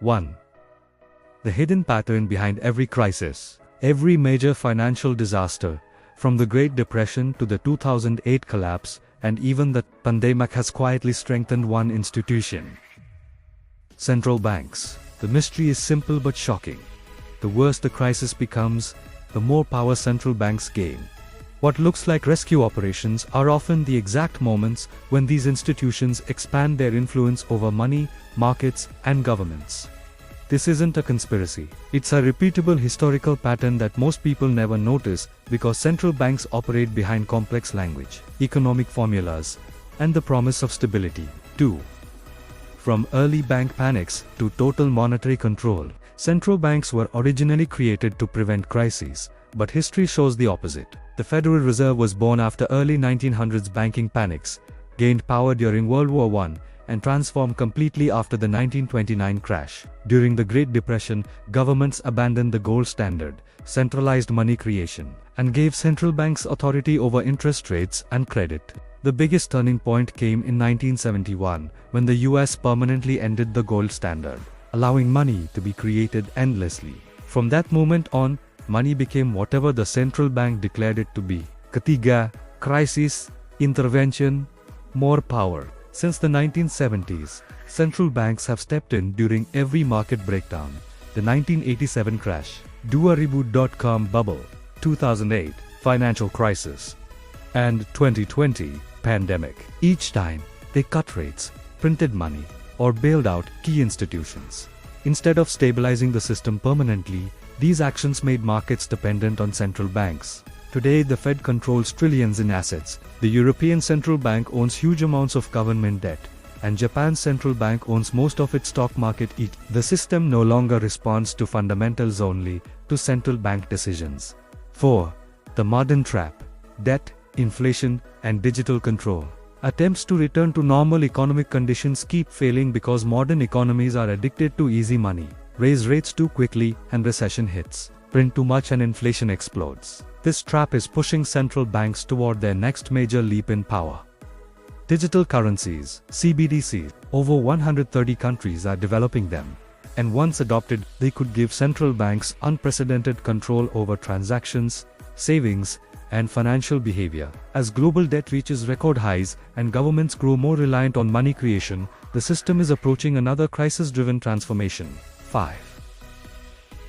1. The hidden pattern behind every crisis. Every major financial disaster, from the Great Depression to the 2008 collapse, and even the pandemic, has quietly strengthened one institution: central banks. The mystery is simple but shocking. The worse the crisis becomes, the more power central banks gain. What looks like rescue operations are often the exact moments when these institutions expand their influence over money, markets, and governments. This isn't a conspiracy. It's a repeatable historical pattern that most people never notice because central banks operate behind complex language, economic formulas, and the promise of stability. 2. From early bank panics to total monetary control, central banks were originally created to prevent crises, but history shows the opposite. The Federal Reserve was born after early 1900s banking panics, gained power during World War I, and transformed completely after the 1929 crash. During the Great Depression, governments abandoned the gold standard, centralized money creation, and gave central banks authority over interest rates and credit. The biggest turning point came in 1971, when the US permanently ended the gold standard, allowing money to be created endlessly. From that moment on, money became whatever the central bank declared it to be. Ketiga, crisis, intervention, more power. Since the 1970s, central banks have stepped in during every market breakdown: the 1987 crash, 2000.com bubble, 2008 financial crisis, and 2020 pandemic. Each time, they cut rates, printed money, or bailed out key institutions. Instead of stabilizing the system permanently, these actions made markets dependent on central banks. Today, the Fed controls trillions in assets, the European Central Bank owns huge amounts of government debt, and Japan's central bank owns most of its stock market. The system no longer responds to fundamentals only, to central bank decisions. 4. The modern trap: debt, inflation, and digital control. Attempts to return to normal economic conditions keep failing because modern economies are addicted to easy money. Raise rates too quickly and recession hits. Print too much and inflation explodes. This trap is pushing central banks toward their next major leap in power. Digital currencies, CBDCs. Over 130 countries are developing them, and once adopted, they could give central banks unprecedented control over transactions, savings, and financial behavior. As global debt reaches record highs and governments grow more reliant on money creation, the system is approaching another crisis-driven transformation. 5.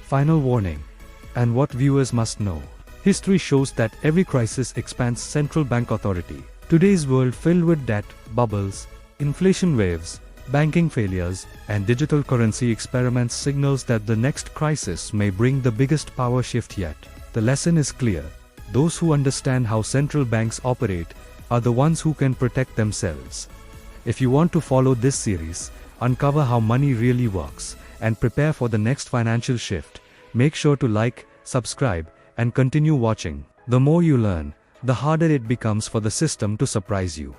Final warning, and what viewers must know. History shows that every crisis expands central bank authority. Today's world, filled with debt, bubbles, inflation waves, banking failures, and digital currency experiments, signals that the next crisis may bring the biggest power shift yet. The lesson is clear: those who understand how central banks operate are the ones who can protect themselves. If you want to follow this series, uncover how money really works, and prepare for the next financial shift, make sure to like, subscribe, and continue watching. The more you learn, the harder it becomes for the system to surprise you.